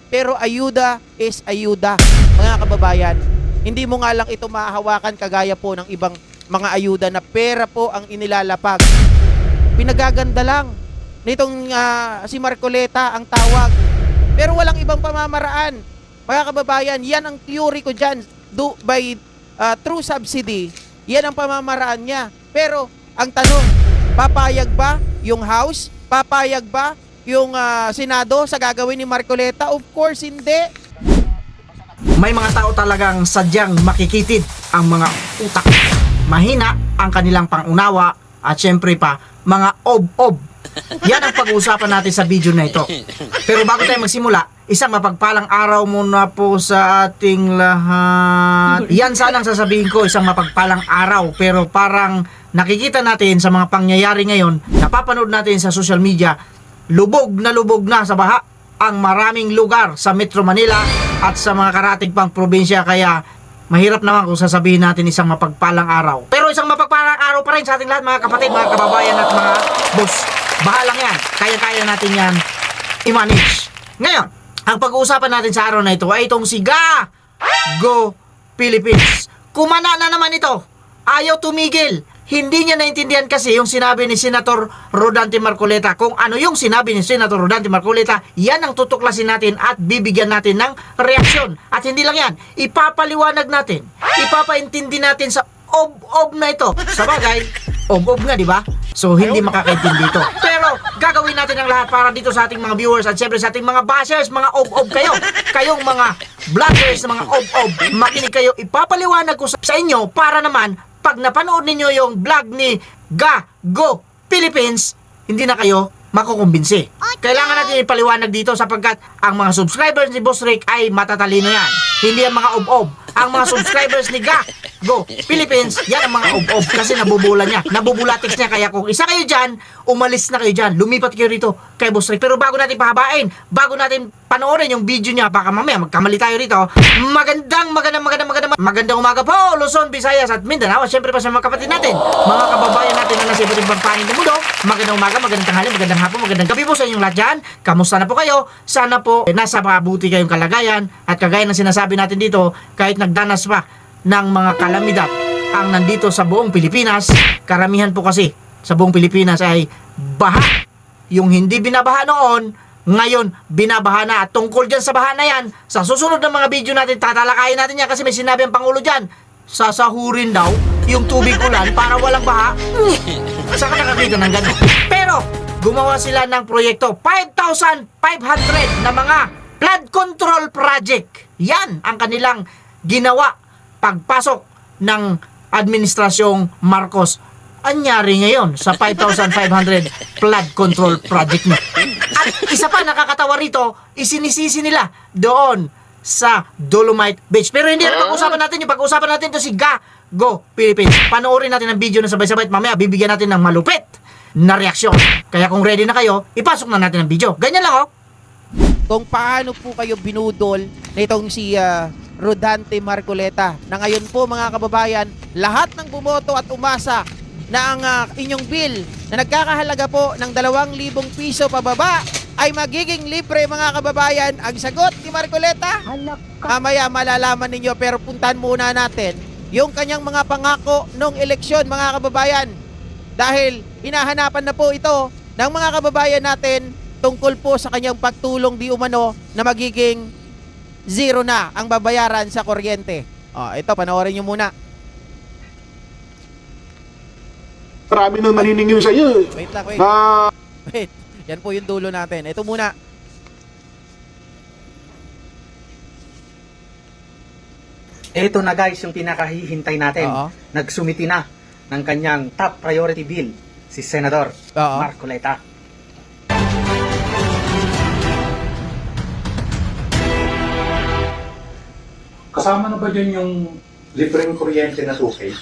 Pero ayuda is ayuda, mga kababayan. Hindi mo nga lang ito mahahawakan kagaya po ng ibang mga ayuda na pera po ang inilalapag. Pinagaganda lang nitong si Marcoleta ang tawag. Pero walang ibang pamamaraan. Mga kababayan, yan ang theory ko dyan. Through subsidy, yan ang pamamaraan niya. Pero ang tanong, papayag ba yung House? Papayag ba yung Senado sa gagawin ni Marcoleta? Of course, hindi. May mga tao talagang sadyang makikitid ang mga utak. Mahina ang kanilang pangunawa at syempre pa, mga ob-ob. Yan ang pag-uusapan natin sa video na ito. Pero bago tayo magsimula, isang mapagpalang araw muna po sa ating lahat. Yan sanang sasabihin ko, isang mapagpalang araw. Pero parang nakikita natin sa mga pangyayari ngayon, napapanood natin sa social media, lubog na sa baha ang maraming lugar sa Metro Manila at sa mga karatig pang probinsya. Kaya mahirap naman kung sasabihin natin isang mapagpalang araw. Pero isang mapagpalang araw pa rin sa ating lahat, mga kapatid, mga kababayan at mga boss. Bahalang yan. Kaya-kaya natin yan i-manage. Ngayon, ang pag-uusapan natin sa araw na ito ay itong si Go Philippines. Kumana na naman ito. Ayaw tumigil. Hindi niya naintindihan kasi yung sinabi ni Senator Rodante Marcoleta. Kung ano yung sinabi ni Senator Rodante Marcoleta, yan ang tutuklasin natin at bibigyan natin ng reaksyon. At hindi lang yan, ipapaliwanag natin, ipapaintindi natin sa ob-ob na ito. Sa bagay, ob-ob nga, di ba? So, hindi makakaintindi ito. Pero, gagawin natin ang lahat para dito sa ating mga viewers at syempre sa ating mga bashers, mga ob-ob kayo. Kayong mga vloggers, mga ob-ob, makinig kayo. Ipapaliwanag ko sa inyo para naman, pag napanood ninyo yung vlog ni Go Philippines, hindi na kayo makukumbinsi. Kailangan natin ipaliwanag dito sapagkat ang mga subscribers ni Boss Rick ay matatalino yan. Hindi ang mga ob-ob. Ang mga subscribers ni Go Philippines, yan ang mga ob-ob kasi nabubula niya, nabubulatics niya. Kaya kung isa kayo dyan, umalis na kayo dyan, lumipat kayo rito kay Boss Rick. Pero bago natin pahabain, bago natin panoorin yung video niya, baka mamaya magkamali tayo rito. Magandang umaga po, Luzon, Visayas at Mindanao. At syempre pa sa mga kapatid natin, mga kababayan natin na nasa iba't ibang panig ng mundo. Magandang umaga, magandang tanghali, magandang hapon, magandang gabi po sa inyong lahat dyan. Kamusta na po kayo? Sana po nasa mabuti kayong kalagayan. At kagaya ng sinasabi natin dito, kahit nagdanas pa ng mga kalamidad ang nandito sa buong Pilipinas, karamihan po kasi sa buong Pilipinas ay baha. Yung hindi binabaha noon, ngayon binabaha na. At tungkol dyan sa baha na yan, sa susunod ng mga video natin, tatalakayin natin yan kasi may sinabi ang Pangulo dyan, sasahurin daw yung tubig ulan para walang baha. Saan ka nakakita ng gano'n? Pero gumawa sila ng proyekto, 5,500 na mga flood control project. Yan ang kanilang ginawa pagpasok ng administrasyong Marcos. Anyari ngayon sa 5,500 flood control project na. At isa pa nakakatawa rito, isinisisi nila doon sa Dolomite Beach. Pero hindi na pag-usapan natin yung pag-usapan natin to si Go Philippines. Panoorin natin ang video na sabay-sabay at mamaya bibigyan natin ng malupit na reaksyon. Kaya kung ready na kayo, ipasok na natin ang video. Ganyan lang oh. Kung paano po kayo binudol nitong si Rodante Marcoleta na ngayon po, mga kababayan, lahat ng bumoto at umasa na ang inyong bill na nagkakahalaga po ng 2,000 piso pababa ay magiging libre, mga kababayan. Ang sagot ni Marcoleta, mamaya malalaman ninyo. Pero puntahan muna natin yung kanyang mga pangako nung eleksyon, mga kababayan. Dahil hinahanapan na po ito ng mga kababayan natin tungkol po sa kanyang pagtulong di umano na magiging zero na ang babayaran sa kuryente. Ito, panoorin nyo muna. Marami nang naniningil sa iyo. Wait lang, wait. Na Wait, yan po yung dulo natin. Ito muna. Ito na guys yung pinakahihintay natin. Oo. Nagsumiti na ng kanyang top priority bill si Senador Oo. Marcoleta. Kasama na ba dyan yung libreng kuryente na 2K?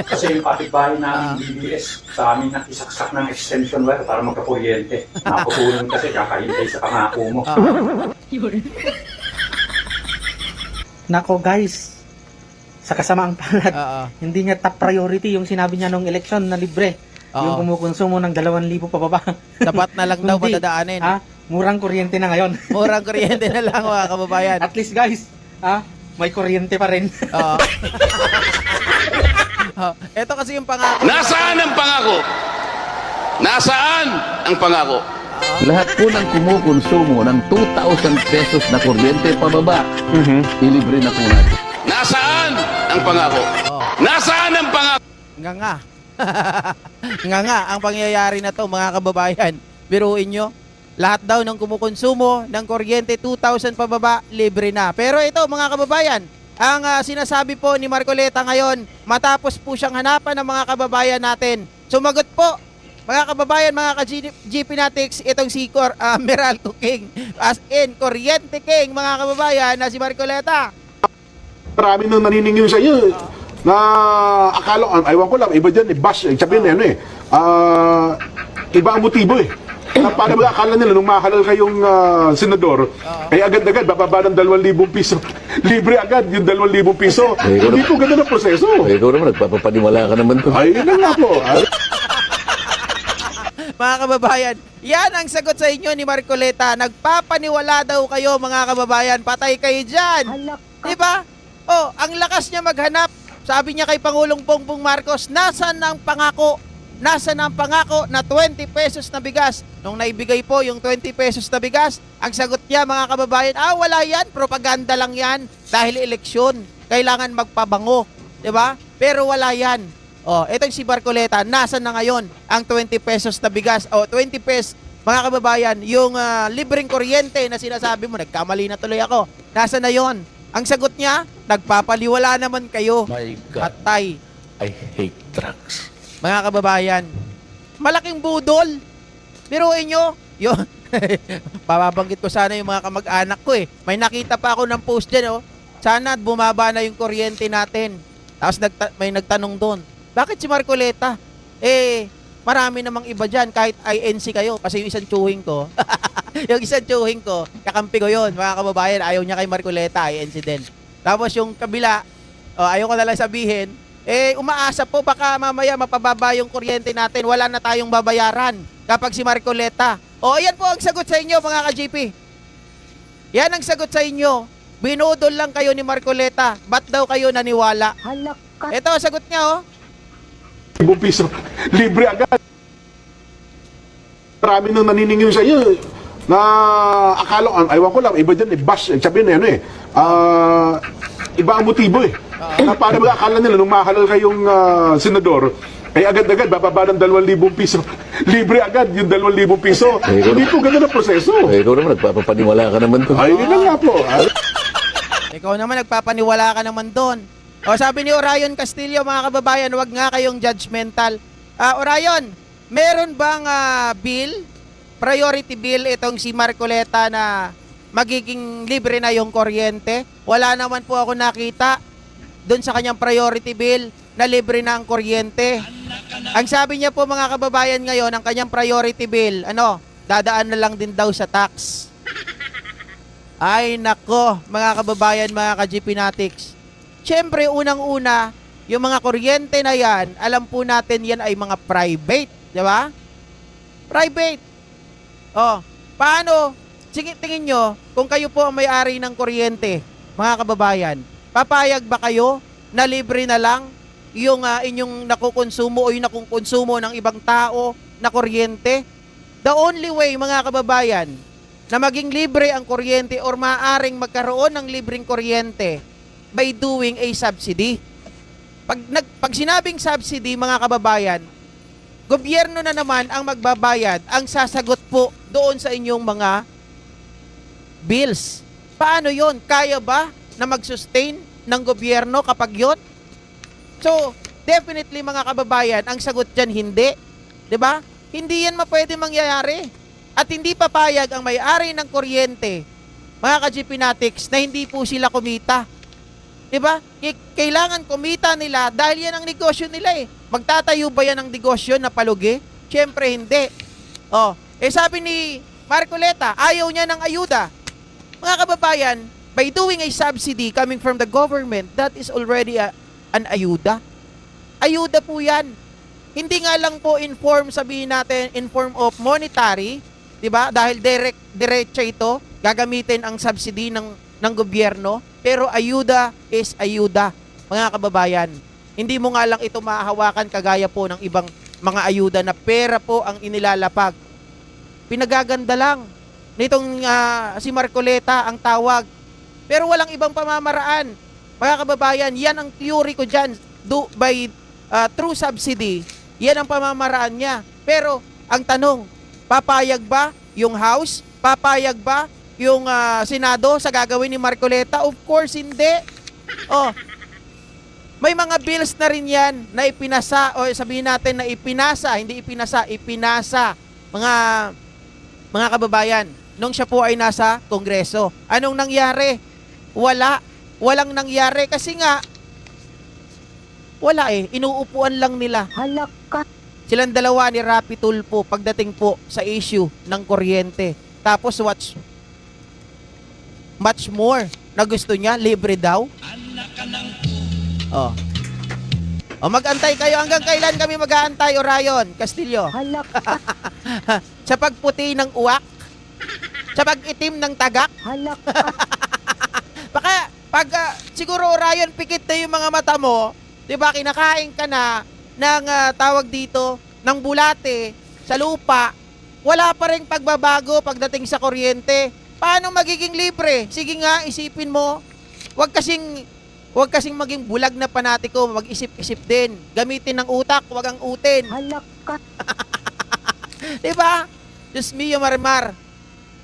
Kasi yung kapitbahay na BBS sa amin nakisaksak ng extension wire para magkakuryente. Naputulong kasi kakahintay sa pangako mo. Nako guys, sa kasamaang palad, hindi niya top priority yung sinabi niya nung eleksyon na libre. Yung kumukonsumo ng 2,000 pababa. Sapat na lang daw Hindi. madadaanin. Ha? Murang kuryente na ngayon. Murang kuryente na lang mga kababayan. At least guys, may kuryente pa rin. Oo. Ito kasi yung pangako. Nasaan ang pangako? Nasaan ang pangako? Lahat po ng kumukonsumo ng 2,000 pesos na kuryente pababa, ilibre na po natin. Nasaan ang pangako? Oo. Nasaan ang pangako? Nga. Nga ang pangyayari na to mga kababayan. Biruin nyo, lahat daw ng kumukonsumo ng kuryente 2,000 pababa, libre na. Pero ito mga kababayan, ang sinasabi po ni Marcoleta ngayon, matapos po siyang hanapan ng mga kababayan natin. Sumagot po, mga kababayan, mga ka-GP Natics, itong si Meralco King, as in, Kuryente King, mga kababayan, na si Marcoleta. Marami nang naniningil sa iyo na akala, aywan ko lang, iba dyan, bash, sabihin na iba ang motibo Na para ba akala nila nung mahalal kayong senador, ay agad-agad bababa ng 2,000 piso. Libre agad yung 2,000 piso. Hindi po ganun ang proseso. Ikaw naman, nagpapapaniwala ka naman to. Ay, yun na nga po. Mga kababayan, yan ang sagot sa inyo ni Marcoleta. Nagpapaniwala daw kayo mga kababayan. Patay kayo dyan. Diba? Oh, ang lakas niya maghanap. Sabi niya kay Pangulong Bongbong Marcos, nasaan ang pangako? Nasaan ang pangako na 20 pesos na bigas? Nung naibigay po yung 20 pesos na bigas, ang sagot niya mga kababayan, wala yan, propaganda lang yan. Dahil eleksyon, kailangan magpabango. Diba? Pero wala yan. Oh, itong si Marcoleta, nasaan na ngayon ang 20 pesos na bigas? O 20 pesos, mga kababayan, yung libreng kuryente na sinasabi mo, nagkamali na tuloy ako. Nasaan na yon? Ang sagot niya, nagpapaliwala naman kayo. My God, Patay. I hate drugs. Mga kababayan, malaking budol. Biruin nyo, yun. Pababanggit ko sana yung mga kamag-anak ko eh. May nakita pa ako ng post dyan, oh. Sana bumaba na yung kuryente natin. Tapos may nagtanong doon, bakit si Marcoleta? Marami namang iba dyan, kahit INC kayo. Kasi yung isang tsuhing ko, kakampi ko yun, mga kababayan. Ayaw niya kay Marcoleta, INC din. Tapos yung kabila, ayaw ko na lang sabihin, umaasa po baka mamaya mapababa yung kuryente natin. Wala na tayong babayaran kapag si Marcoleta. Ayan po ang sagot sa inyo mga ka-GP. Yan ang sagot sa inyo. Binudol lang kayo ni Marcoleta. Ba't daw kayo naniwala? Ito ang sagot niya, oh. 1,000 piso. Libre agad. Marami nang naniningil sa iyo na akala, aywan ko lang, iba dyan, bash, sabihin na iba ang motibo Na para ba akala nila nung mahalal kayong senador, ay agad-agad bababa ng 2,000 piso. Libre agad yung 2,000 piso. Hindi po ganun ang proseso. Ikaw naman, nagpapapaniwala ka naman to. Ay, yun na nga po. Ikaw naman, nagpapaniwala ka naman doon. Sabi ni Orion Castillo, mga kababayan, wag nga kayong judgmental. Orion, meron bang bill, priority bill itong si Marcoleta na magiging libre na yung kuryente? Wala naman po ako nakita doon sa kanyang priority bill na libre na ang kuryente. Ang sabi niya po mga kababayan ngayon, ang kanyang priority bill, dadaan na lang din daw sa tax. Ay nako, mga kababayan, mga ka-GP Natics. Siyempre, unang-una, yung mga kuryente na yan, alam po natin yan ay mga private, di ba? Private. Paano? Sige, tingin nyo, kung kayo po ang may-ari ng kuryente, mga kababayan, papayag ba kayo na libre na lang yung inyong nakukonsumo o yung nakukonsumo ng ibang tao na kuryente? The only way, mga kababayan, na maging libre ang kuryente or maaaring magkaroon ng libreng kuryente by doing a subsidy. Pag sinabing subsidy, mga kababayan, gobyerno na naman ang magbabayad, ang sasagot po doon sa inyong mga bills. Paano yon? Kaya ba na mag-sustain ng gobyerno kapag yon? So, definitely mga kababayan, ang sagot dyan hindi. 'Di ba? Hindi yan pwede mangyayari. At hindi papayag ang may-ari ng kuryente, mga ka-GP Natics, na hindi po sila kumita. 'Di ba? Kailangan kumita nila dahil yan ang negosyo nila eh. Magtatayo ba yan ng negosyo na palugi? Siyempre hindi. Sabi ni Marcoleta, ayaw niya ng ayuda. Mga kababayan, by doing a subsidy coming from the government, that is already an ayuda. Ayuda po yan. Hindi nga lang po sabihin natin, in form of monetary, 'di ba? Dahil diretso ito, gagamitin ang subsidy ng gobyerno, pero ayuda is ayuda, mga kababayan. Hindi mo nga lang ito mahahawakan kagaya po ng ibang mga ayuda na pera po ang inilalapag. Pinagaganda lang nitong si Marcoleta ang tawag. Pero walang ibang pamamaraan. Mga kababayan, yan ang theory ko dyan. Through subsidy, yan ang pamamaraan niya. Pero ang tanong, papayag ba yung House? Papayag ba yung Senado sa gagawin ni Marcoleta? Of course, hindi. Oh, may mga bills na rin yan na ipinasa, o sabihin natin na ipinasa, hindi ipinasa, mga kababayan, nung siya po ay nasa Kongreso. Anong nangyari? Walang nangyari kasi nga, wala inuupuan lang nila. Halak ka. Silang dalawa ni Rapi Tulfo pagdating po sa issue ng kuryente. Tapos much more na gusto niya, libre daw. Oh. O mag-antay kayo. Hanggang kailan kami mag-aantay, Orion Castillo? Halak ka. Sa pagputi ng uwak? Sa pag-itim ng tagak? Halak ka. Baka, siguro, Orion, pikit na yung mga mata mo, di ba, kinakain ka na ng tawag dito, ng bulate sa lupa, wala pa rin pagbabago pagdating sa kuryente. Paano magiging libre? Sige nga, isipin mo. Huwag kasing maging bulag na panatiko, mag-isip-isip din. Gamitin ng utak, huwag ang utin. Halak ka. Diba? Diyos mio, Marmar.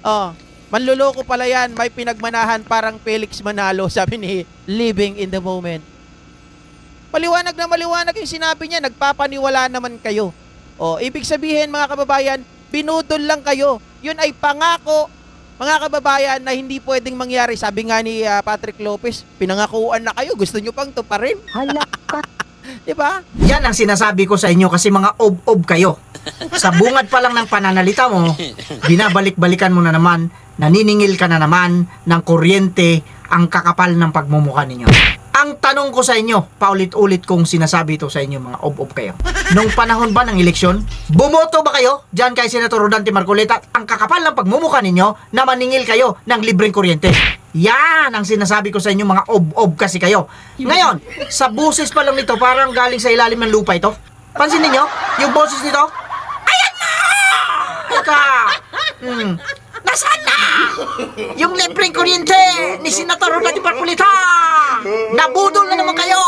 Oh, manluloko pala yan, may pinagmanahan parang Felix Manalo, sabi ni Living in the Moment. Maliwanag na maliwanag yung sinabi niya, nagpapaniwala naman kayo. Oh, ibig sabihin mga kababayan, binudol lang kayo. Yun ay pangako, mga kababayan, na hindi pwedeng mangyari. Sabi nga ni Patrick Lopez, pinangakuan na kayo, gusto nyo pang tuparin. Halak ka. Diba? Yan ang sinasabi ko sa inyo kasi mga ob-ob kayo. Sa bungad pa lang ng pananalita mo, binabalik-balikan mo na naman, naniningil ka na naman ng kuryente, ang kakapal ng pagmumukha ninyo. Ang tanong ko sa inyo, paulit-ulit kong sinasabi ito sa inyo, mga ob-ob kayo. Nung panahon ba ng eleksyon, bumoto ba kayo dyan kay Senator Rodante Marcoleta? Ang kakapal ng pagmumukha ninyo na maningil kayo ng libreng kuryente. Yan ang sinasabi ko sa inyo, mga ob-ob kasi kayo. Ngayon, sa boses pa lang nito, parang galing sa ilalim ng lupa ito. Pansin ninyo, yung boses nito, ayan na! Teka, nasaan na? Yung libreng kuryente ni Senator Rodante Marcoleta! Nabudol na naman kayo!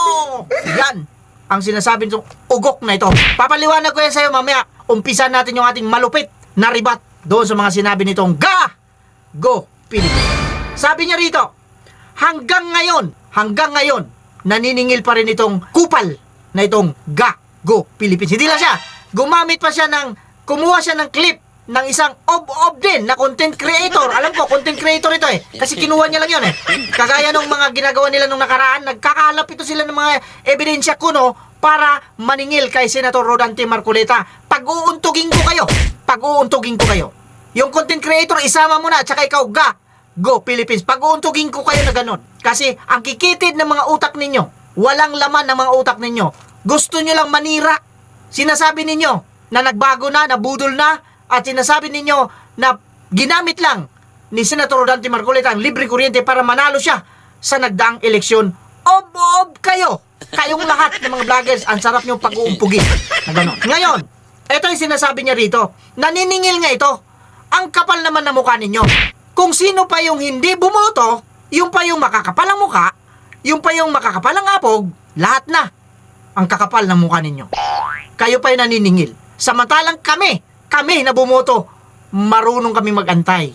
Yan ang sinasabi nitong ugok na ito. Papaliwanag ko yan sa'yo mamaya. Umpisan natin yung ating malupit na ribat doon sa mga sinabi nitong Go Philippines. Sabi niya rito, hanggang ngayon, naniningil pa rin itong kupal na itong Go Philippines. Hindi lang siya, kumuha siya ng clip ng isang ob-ob din na content creator. Alam ko, content creator ito kasi kinuha niya lang yun Kagaya nung mga ginagawa nila nung nakaraan, nagkakalap ito sila ng mga ebidensya kuno para maningil kay Senator Rodante Marcoleta. Pag-uuntugin ko kayo. Yung content creator, isama mo na, tsaka ikaw, Go Philippines. Pag-uuntugin ko kayo na ganun. Kasi ang kikitid ng mga utak ninyo, walang laman ng mga utak ninyo. Gusto nyo lang manira. Sinasabi ninyo na nagbago na, nabudol na, at sinasabi ninyo na ginamit lang ni Senator Rodante Marcoleta ang libre kuryente para manalo siya sa nagdaang eleksyon. Ob-ob kayo! Kayong lahat ng mga vloggers, ang sarap niyong pag-uumpugin. Na gano'n. Ngayon, ito yung sinasabi niya rito. Naniningil nga ito. Ang kapal naman na mukha ninyo. Kung sino pa yung hindi bumoto, yung pa yung makakapal ang mukha, yung pa yung makakapal ang apog, lahat na ang kakapal ng mukha ninyo. Kayo pa yung naniningil. Samantalang kami na bumoto, marunong kami magantay.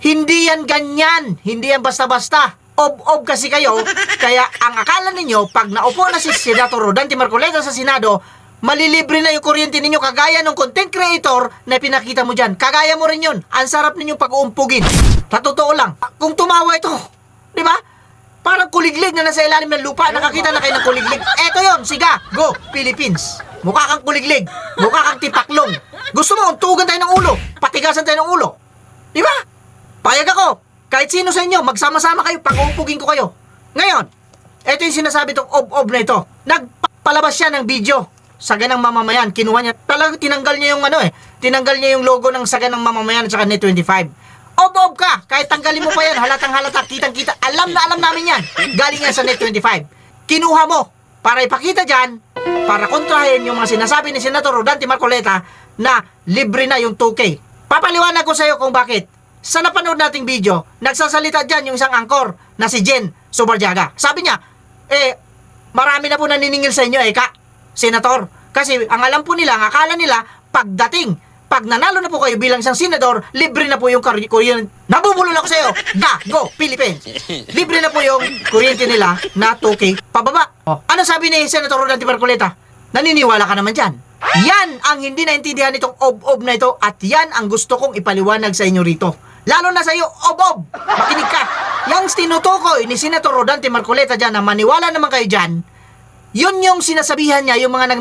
Hindi yan ganyan. Hindi yan basta-basta. Ob-ob kasi kayo. Kaya ang akala ninyo, pag naupo na si Senator Rodante Marcoleta sa Senado, malilibre na yung kuryente ninyo kagaya ng content creator na pinakita mo dyan. Kagaya mo rin yun. Ang sarap ninyo pag-uumpugin. Sa totoo lang, kung tumawa ito, di ba? Parang kuliglig na nasa ilalim ng lupa. Nakakita na kayo ng kuliglig. Eto yun, siga, Go Philippines. Mukha kang kuliglig. Mukha kang tipaklong. Gusto mo, untugan tayo ng ulo. Patigasan tayo ng ulo. Di ba? Payag ako. Kahit sino sa inyo, magsama-sama kayo, pag-uumpugin ko kayo. Ngayon, ito yung sinasabi itong ob-ob na ito. Nagpalabas siya ng video Saganang Mamamayan, kinuha niya, talagang tinanggal niya yung tinanggal niya yung logo ng Saganang Mamamayan at saka Net25. Ob-ob ka, kahit tanggalin mo pa yan, halatang halata, kitang-kita, alam na alam namin yan, galing yan sa Net25. Kinuha mo, para ipakita dyan, para kontrahin yung mga sinasabi ni Senator Rodante Marcoleta na libre na yung 2K. Papaliwanag ko sa iyo kung bakit. Sa napanood nating video, nagsasalita dyan yung isang angkor na si Jen Subarjaga. Sabi niya, marami na po naniningil sa inyo Senator. Kasi ang alam po nila, ang akala nila, pag nanalo na po kayo bilang isang senador, libre na po yung kuryente. Nabubulol ako sa iyo. Go, Philippines. Libre na po yung kuryente nila na 2K pababa. Ano sabi ni Senator Rodante Marcoleta? Naniniwala ka naman dyan. Yan ang hindi naintindihan nitong ob-ob na ito at yan ang gusto kong ipaliwanag sa inyo rito. Lalo na sa iyo, ob-ob. Makinig ka. Yang tinutukoy ni Senator Rodante Marcoleta dyan na maniwala naman kayo dyan, yun yung sinasabihan niya, yung mga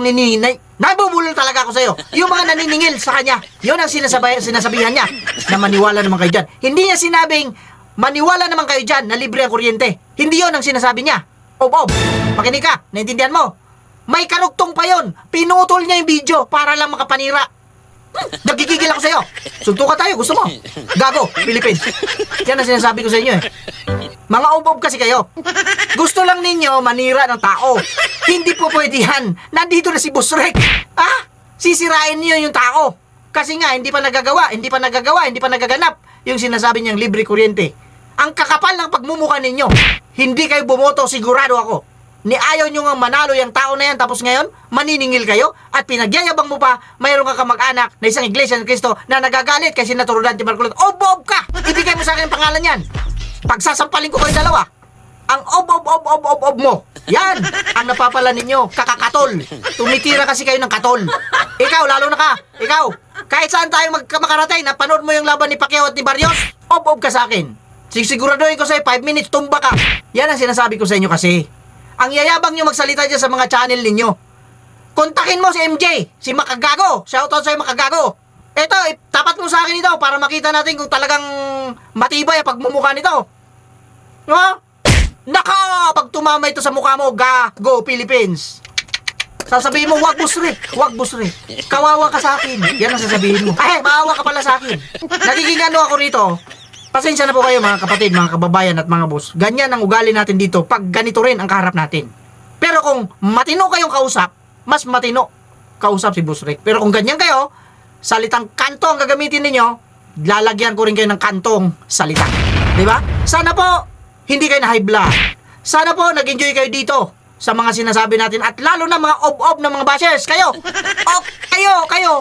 nabubulol talaga ako sa iyo. Yung mga naniningil sa kanya, yun ang sinasabihan niya na maniwala naman kayo dyan. Hindi niya sinabing maniwala naman kayo dyan na libre ang kuryente. Hindi yun ang sinasabi niya. Ob-ob, makinig ka, naintindihan mo? May karugtong pa yun. Pinutol niya yung video para lang makapanira. Nagigigil ako sa iyo. Suntukan tayo, gusto mo? Gago, Philippines. Yan ang sinasabi ko sa inyo Mga ob-ob kasi kayo. Gusto lang ninyo manira ng tao. Hindi po pwede yan. Nandito na si Boss Rek. Sisirain niyo yung tao. Kasi nga, hindi pa nagaganap yung sinasabi niyang libre kuryente. Ang kakapal ng pagmumukha ninyo. Hindi kayo bumoto, sigurado ako. Ni ayaw nyo nga manalo yung tao na yan, tapos ngayon, maniningil kayo, at pinagyayabang mo pa, mayroon ka kamag-anak na isang Iglesia ng Cristo na nagagalit kay Senator Rodante Marcoleta. Ob-ob ka! Ibigay mo sa akin ang pangalan yan. Pagsasampalin ko kayo dalawa. Ang ob-ob mo. Yan ang napapala ninyo, kakakatol. Tumitira kasi kayo ng katol. Ikaw, lalo na ka. Ikaw, kahit saan tayo makarating, napanood mo yung laban ni Pacquiao at ni Barrios, ob-ob ka sa akin. Siguraduhin ko sa'yo, 5 minutes, tumba ka. Yan ang sinasabi ko sa inyo kasi. Ang yayabang nyo magsalita dyan sa mga channel ninyo. Kontakin mo si MJ, si Makagago. Shoutout sa'yo, Makagago. Eto, tapat mo sa akin ito para makita natin kung talagang matibay ang pagmumukha nito. Diba? Naka! Pag tumama ito sa mukha mo, go Philippines. Sasabihin mo, wag busri. Kawawa ka sa akin. Yan ang sasabihin mo. Maawa ka pala sa akin. Nagiging ano ako rito. Pasensya na po kayo mga kapatid, mga kababayan at mga boss. Ganyan ang ugali natin dito pag ganito rin ang kaharap natin. Pero kung matino kayong kausap, mas matino kausap si Boss Rick. Pero kung ganyan kayo, salitang kanto ang gagamitin ninyo, lalagyan ko rin kayo ng kantong salita. Diba? Sana po, hindi kayo na high blood. Sana po, nag-enjoy kayo dito sa mga sinasabi natin at lalo na mga ob-ob ng mga bashers. Kayo,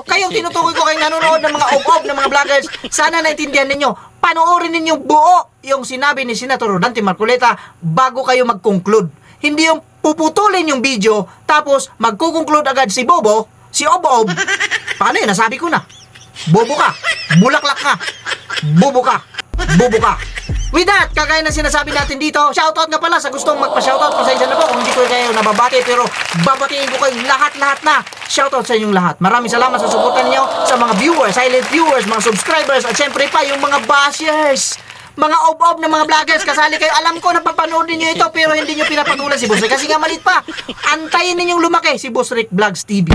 kayong tinutukoy ko kayong nanonood ng mga ob-ob ng mga vloggers. Sana naintindihan ninyo. Panoorin ninyo buo yung sinabi ni Senator Rodante Marcoleta bago kayo mag-conclude. Hindi yung puputulin yung video tapos magkukonclude agad si Bobo, si Ob-Ob. Paano yun? Nasabi ko na. Bobo ka. Bulaklak ka. Bobo ka. With that, kagaya ng sinasabi natin dito, shoutout nga pala sa gustong magpa-shoutout. Pasensya na po kung hindi ko kayo nababati, pero babatiin ko kayo lahat na. Shoutout sa inyong lahat. Maraming salamat sa suporta niyo sa mga viewers, silent viewers, mga subscribers, at syempre pa yung mga bashers, mga ob-ob na mga vloggers. Kasali kayo. Alam ko napapanood niyo ito pero hindi niyo pinapatulan si Boss Rick kasi nga malit pa. Antayin ninyong lumaki si Boss Rick Vlogs TV.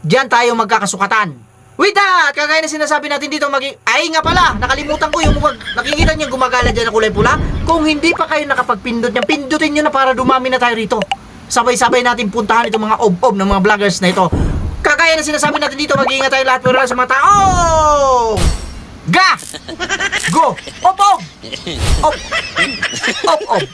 Diyan tayo magkakasukatan. With that, kagaya na sinasabi natin dito, ay nga pala, nakalimutan ko yung nakikita niyo gumagala dyan na kulay pula. Kung hindi pa kayo nakapagpindot niyan, pindutin nyo na para dumami na tayo rito. Sabay-sabay natin puntahan itong mga ob-ob ng mga vloggers na ito. Kagaya na sinasabi natin dito, mag-iingat tayo lahat pero lang sa mga tao. Go! Ob-ob! Ob-ob!